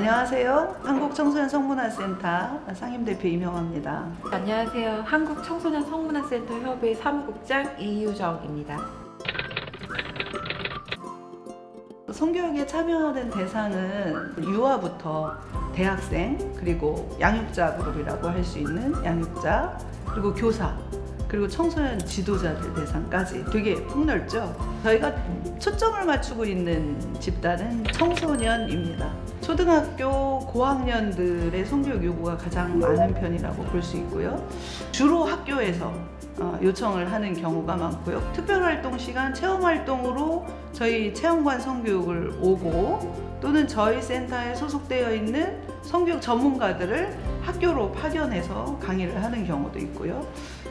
안녕하세요. 한국청소년 성문화센터 상임대표 임영아입니다. 안녕하세요. 한국청소년 성문화센터 협의 사무국장 이유정입니다. 성교육에 참여하는 대상은 유아부터 대학생, 그리고 양육자 그룹이라고 할 수 있는 양육자, 그리고 교사, 그리고 청소년 지도자들 대상까지 되게 폭넓죠. 저희가 초점을 맞추고 있는 집단은 청소년입니다. 초등학교 고학년들의 성교육 요구가 가장 많은 편이라고 볼 수 있고요. 주로 학교에서 요청을 하는 경우가 많고요. 특별활동 시간 체험활동으로 저희 체험관 성교육을 오고, 또는 저희 센터에 소속되어 있는 성교육 전문가들을 학교로 파견해서 강의를 하는 경우도 있고요.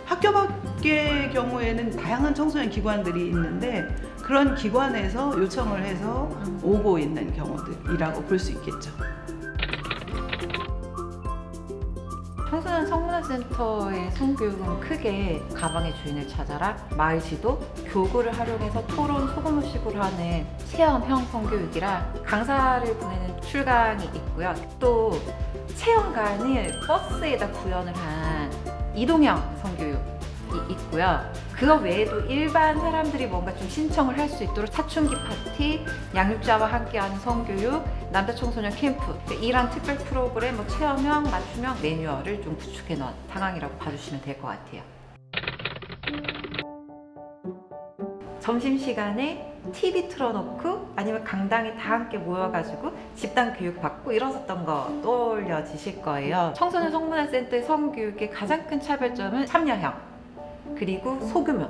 학교 밖의 경우에는 다양한 청소년 기관들이 있는데, 그런 기관에서 요청을 해서 오고 있는 경우들이라고 볼 수 있겠죠. 청소년 성문화센터의 성교육은 크게 가방의 주인을 찾아라, 마을 지도, 교구를 활용해서 토론, 소규모식으로 하는 체험형 성교육이라 강사를 보내는 출강이 있고요. 또 체험관을 버스에다 구현을 한 이동형 성교육이 있고요. 그거 외에도 일반 사람들이 뭔가 좀 신청을 할 수 있도록 사춘기 파티, 양육자와 함께하는 성교육, 남자 청소년 캠프, 이런 특별 프로그램, 체험형, 맞춤형 매뉴얼을 좀 구축해 놓은 상황이라고 봐주시면 될 것 같아요. 점심시간에 TV 틀어놓고 아니면 강당에 다 함께 모여가지고 집단 교육 받고 이러셨던 거 떠올려지실 거예요. 청소년 성문화센터의 성교육의 가장 큰 차별점은 참여형, 그리고 소규모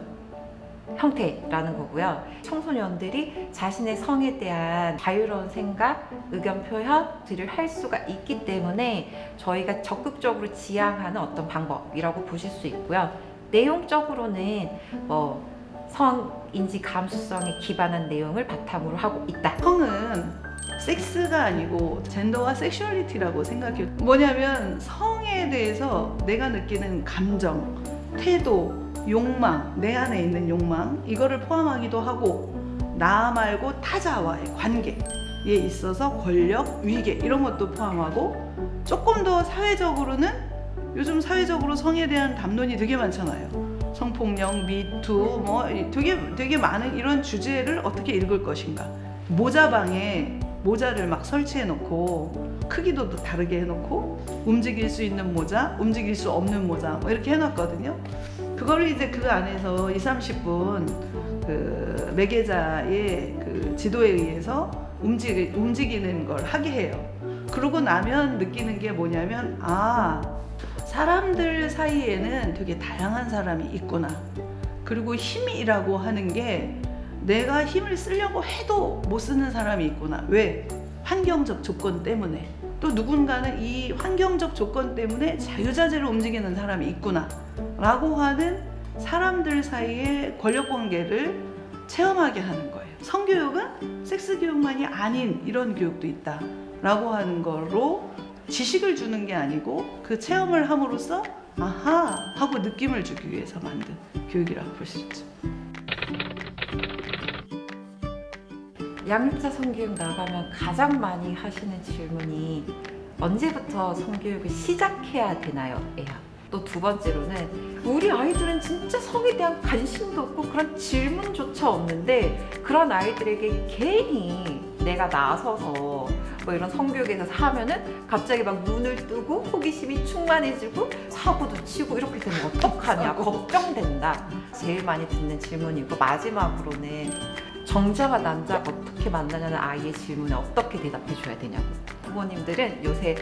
형태라는 거고요. 청소년들이 자신의 성에 대한 자유로운 생각, 의견 표현들을 할 수가 있기 때문에 저희가 적극적으로 지향하는 어떤 방법이라고 보실 수 있고요. 내용적으로는 성인지 감수성에 기반한 내용을 바탕으로 하고 있다. 성은 섹스가 아니고 젠더와 섹슈얼리티라고 생각해요. 뭐냐면 성에 대해서 내가 느끼는 감정, 태도, 욕망, 내 안에 있는 욕망, 이거를 포함하기도 하고, 나 말고 타자와의 관계에 있어서 권력, 위계 이런 것도 포함하고, 조금 더 사회적으로는 요즘 사회적으로 성에 대한 담론이 되게 많잖아요. 성폭력, 미투, 되게 많은 이런 주제를 어떻게 읽을 것인가. 모자방에 모자를 막 설치해 놓고, 크기도 다르게 해놓고, 움직일 수 있는 모자, 움직일 수 없는 모자 이렇게 해놨거든요. 그거를 이제 그 안에서 20-30분 그 매개자의 그 지도에 의해서 움직이는 걸 하게 해요. 그러고 나면 느끼는 게 뭐냐면, 사람들 사이에는 되게 다양한 사람이 있구나. 그리고 힘이라고 하는 게 내가 힘을 쓰려고 해도 못 쓰는 사람이 있구나. 왜? 환경적 조건 때문에. 또 누군가는 이 환경적 조건 때문에 자유자재로 움직이는 사람이 있구나 라고 하는 사람들 사이의 권력관계를 체험하게 하는 거예요. 성교육은 섹스 교육만이 아닌 이런 교육도 있다 라고 하는 거로 지식을 주는 게 아니고, 그 체험을 함으로써 아하 하고 느낌을 주기 위해서 만든 교육이라고 볼 수 있죠. 양육자 성교육 나가면 가장 많이 하시는 질문이 언제부터 성교육을 시작해야 되나요? 예요. 또 두 번째로는 우리 아이들은 진짜 성에 대한 관심도 없고 그런 질문조차 없는데, 그런 아이들에게 괜히 내가 나서서 이런 성교육에서 하면은 갑자기 막 눈을 뜨고 호기심이 충만해지고 사고도 치고 이렇게 되면 어떡하냐, 걱정된다. 제일 많이 듣는 질문이고, 마지막으로는 정자와 남자가 어떻게 만나냐는 아이의 질문에 어떻게 대답해 줘야 되냐고. 부모님들은 요새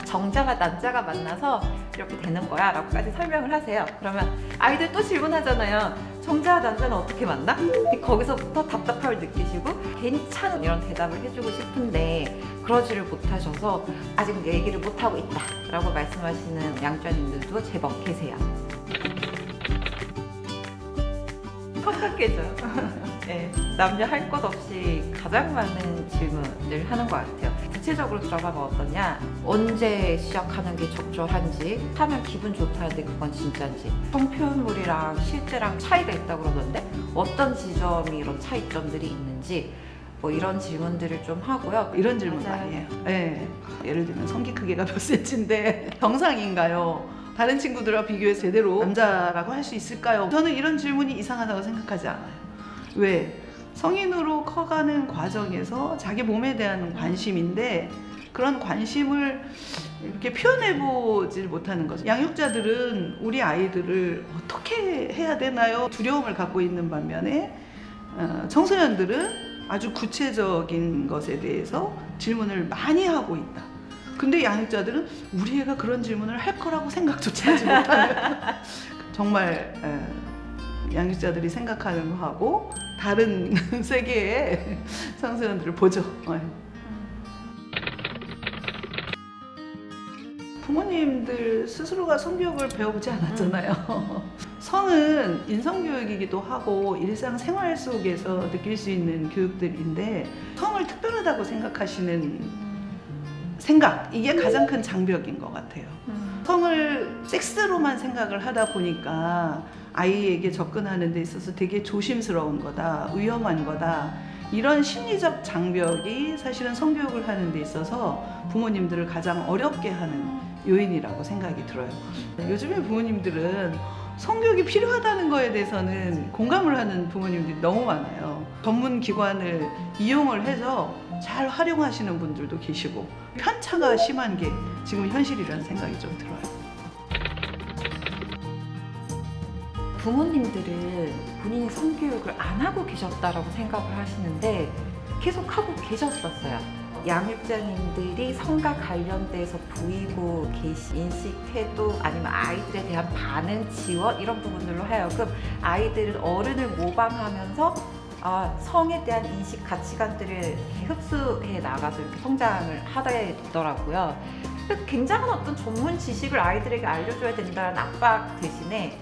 정자가 남자가 만나서 이렇게 되는 거야 라고까지 설명을 하세요. 그러면 아이들 또 질문하잖아요. 정자와 남자는 어떻게 만나? 거기서부터 답답함을 느끼시고 괜찮은 이런 대답을 해주고 싶은데 그러지를 못하셔서 아직 얘기를 못하고 있다 라고 말씀하시는 양육자님들도 제법 계세요. 섭섭해져요. 네, 남녀 할 것 없이 가장 많은 질문을 하는 것 같아요. 구체적으로 들어가면 어떠냐, 언제 시작하는 게 적절한지, 하면 기분 좋다는데 그건 진짜인지, 성표현물이랑 실제랑 차이가 있다고 그러던데 어떤 지점이 이런 차이점들이 있는지, 뭐 이런 질문들을 좀 하고요. 이런 질문 맞아요. 많이 해요. 네. 예를 들면 성기 크기가 몇 cm인데 정상인가요? 다른 친구들과 비교해서 제대로 남자라고 할 수 있을까요? 저는 이런 질문이 이상하다고 생각하지 않아요. 왜? 성인으로 커가는 과정에서 자기 몸에 대한 관심인데 그런 관심을 이렇게 표현해보질 못하는 거죠. 양육자들은 우리 아이들을 어떻게 해야 되나요? 두려움을 갖고 있는 반면에 청소년들은 아주 구체적인 것에 대해서 질문을 많이 하고 있다. 근데 양육자들은 우리 애가 그런 질문을 할 거라고 생각조차 하지 못하는 정말 양육자들이 생각하는 거하고 다른 세계의 청소년들을 보죠. 부모님들 스스로가 성교육을 배워보지 않았잖아요. 성은 인성교육이기도 하고 일상생활 속에서 느낄 수 있는 교육들인데 성을 특별하다고 생각하시는 생각, 이게 가장 큰 장벽인 것 같아요. 성을 섹스로만 생각을 하다 보니까 아이에게 접근하는 데 있어서 되게 조심스러운 거다, 위험한 거다, 이런 심리적 장벽이 사실은 성교육을 하는 데 있어서 부모님들을 가장 어렵게 하는 요인이라고 생각이 들어요. 요즘에 부모님들은 성교육이 필요하다는 거에 대해서는 공감을 하는 부모님들이 너무 많아요. 전문 기관을 이용을 해서 잘 활용하시는 분들도 계시고 편차가 심한 게 지금 현실이라는 생각이 좀 들어요. 부모님들은 본인이 성교육을 안 하고 계셨다라고 생각을 하시는데 계속 하고 계셨었어요. 양육자님들이 성과 관련돼서 보이고 계신 인식, 태도, 아니면 아이들에 대한 반응, 지원 이런 부분들로 하여금 아이들은 어른을 모방하면서 성에 대한 인식, 가치관들을 흡수해 나가서 이렇게 성장을 하게 되더라고요. 굉장한 어떤 전문 지식을 아이들에게 알려줘야 된다는 압박 대신에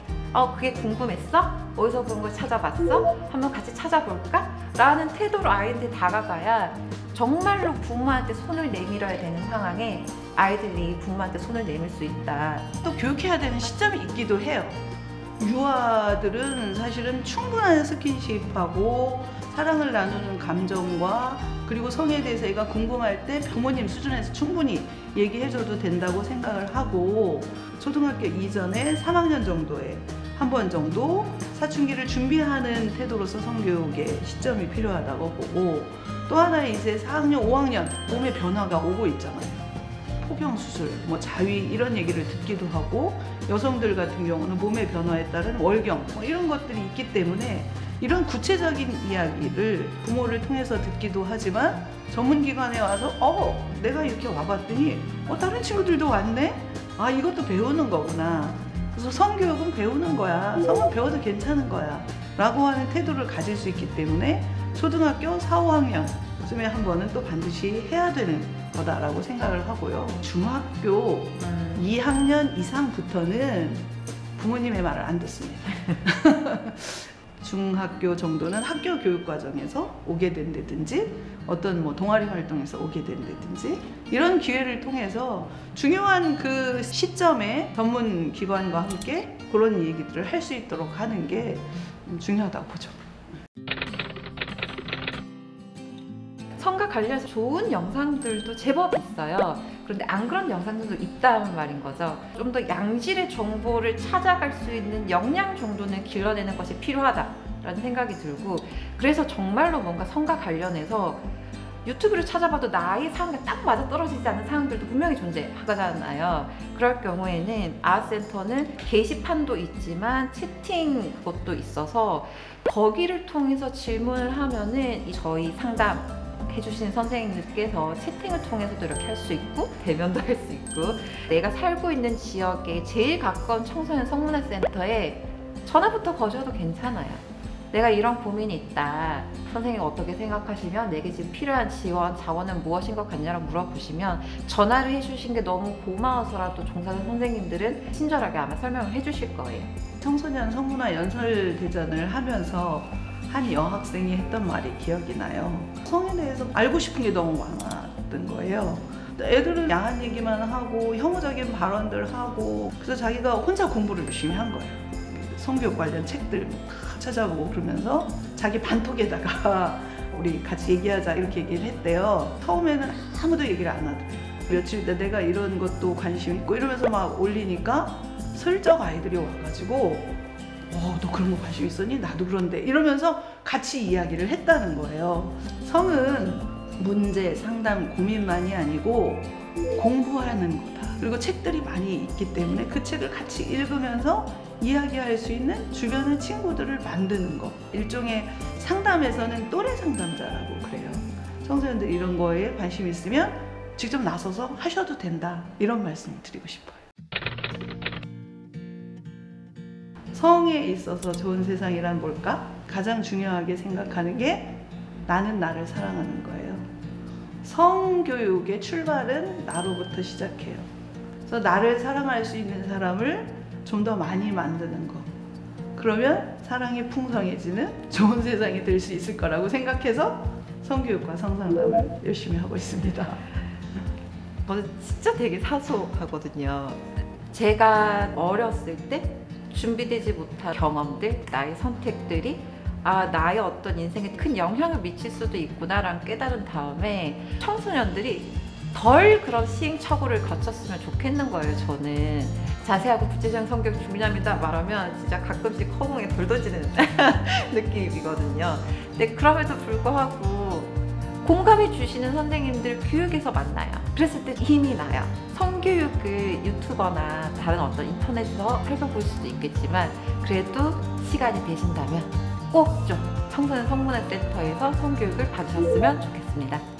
그게 궁금했어? 어디서 그런 걸 찾아봤어? 한번 같이 찾아볼까? 라는 태도로 아이한테 다가가야 정말로 부모한테 손을 내밀어야 되는 상황에 아이들이 부모한테 손을 내밀 수 있다. 또 교육해야 되는 시점이 있기도 해요. 유아들은 사실은 충분한 스킨십하고 사랑을 나누는 감정과 그리고 성에 대해서 애가 궁금할 때 부모님 수준에서 충분히 얘기해줘도 된다고 생각을 하고 초등학교 이전에 3학년 정도에 한 번 정도 사춘기를 준비하는 태도로서 성교육의 시점이 필요하다고 보고 또 하나 이제 4학년, 5학년 몸의 변화가 오고 있잖아요. 포경수술, 뭐 자위 이런 얘기를 듣기도 하고 여성들 같은 경우는 몸의 변화에 따른 월경 뭐 이런 것들이 있기 때문에 이런 구체적인 이야기를 부모를 통해서 듣기도 하지만 전문기관에 와서 내가 이렇게 와봤더니 다른 친구들도 왔네? 이것도 배우는 거구나. 그래서 성교육은 배우는 거야. 성은 배워도 괜찮은 거야. 라고 하는 태도를 가질 수 있기 때문에 초등학교 4, 5학년쯤에 한 번은 또 반드시 해야 되는 거다라고 생각을 하고요. 중학교 2학년 이상부터는 부모님의 말을 안 듣습니다. 중학교 정도는 학교 교육 과정에서 오게 된다든지 어떤 뭐 동아리 활동에서 오게 된다든지 이런 기회를 통해서 중요한 그 시점에 전문 기관과 함께 그런 얘기들을 할 수 있도록 하는 게 중요하다고 보죠. 성과 관련해서 좋은 영상들도 제법 있어요. 그런데 안 그런 영상들도 있다는 말인 거죠. 좀 더 양질의 정보를 찾아갈 수 있는 역량 정도는 길러내는 것이 필요하다라는 생각이 들고 그래서 정말로 뭔가 성과 관련해서 유튜브를 찾아봐도 나의 상황에 딱 맞아떨어지지 않는 상황들도 분명히 존재하잖아요. 그럴 경우에는 아트센터는 게시판도 있지만 채팅 것도 있어서 거기를 통해서 질문을 하면은 저희 상담 해주신 선생님들께서 채팅을 통해서도 이렇게 할 수 있고 대면도 할 수 있고 내가 살고 있는 지역에 제일 가까운 청소년 성문화센터에 전화부터 거셔도 괜찮아요. 내가 이런 고민이 있다. 선생님이 어떻게 생각하시면 내게 지금 필요한 지원, 자원은 무엇인 것 같냐고 물어보시면 전화를 해주신 게 너무 고마워서라도 종사자 선생님들은 친절하게 아마 설명을 해주실 거예요. 청소년 성문화 연설대전을 하면서 한 여학생이 했던 말이 기억이 나요. 성에 대해서 알고 싶은 게 너무 많았던 거예요. 애들은 야한 얘기만 하고 혐오적인 발언들 하고 그래서 자기가 혼자 공부를 열심히 한 거예요. 성교육 관련 책들 다 찾아보고 그러면서 자기 반톡에다가 우리 같이 얘기하자 이렇게 얘기를 했대요. 처음에는 아무도 얘기를 안 하더래요. 며칠 뒤에 내가 이런 것도 관심 있고 이러면서 막 올리니까 슬쩍 아이들이 와가지고 너 그런 거 관심 있었니? 나도 그런데 이러면서 같이 이야기를 했다는 거예요. 성은 문제, 상담, 고민만이 아니고 공부하는 거다. 그리고 책들이 많이 있기 때문에 그 책을 같이 읽으면서 이야기할 수 있는 주변의 친구들을 만드는 거. 일종의 상담에서는 또래 상담자라고 그래요. 청소년들 이런 거에 관심 있으면 직접 나서서 하셔도 된다. 이런 말씀을 드리고 싶어요. 성에 있어서 좋은 세상이란 뭘까? 가장 중요하게 생각하는 게 나는 나를 사랑하는 거예요. 성교육의 출발은 나로부터 시작해요. 그래서 나를 사랑할 수 있는 사람을 좀 더 많이 만드는 거. 그러면 사랑이 풍성해지는 좋은 세상이 될 수 있을 거라고 생각해서 성교육과 성상담을 열심히 하고 있습니다. 저는 진짜 되게 사소하거든요. 제가 어렸을 때 준비되지 못한 경험들, 나의 선택들이 나의 어떤 인생에 큰 영향을 미칠 수도 있구나라는 깨달은 다음에 청소년들이 덜 그런 시행착오를 거쳤으면 좋겠는 거예요. 저는 자세하고 구체적인 성교육 중요합니다 말하면 진짜 가끔씩 허공에 돌 던지는 느낌이거든요. 근데 그럼에도 불구하고 공감해 주시는 선생님들 교육에서 만나요. 그랬을 때 힘이 나요. 성교육을 유튜버나 다른 어떤 인터넷에서 살펴볼 수도 있겠지만 그래도 시간이 되신다면 꼭 좀 청소년 성문화 센터에서 성교육을 받으셨으면 좋겠습니다.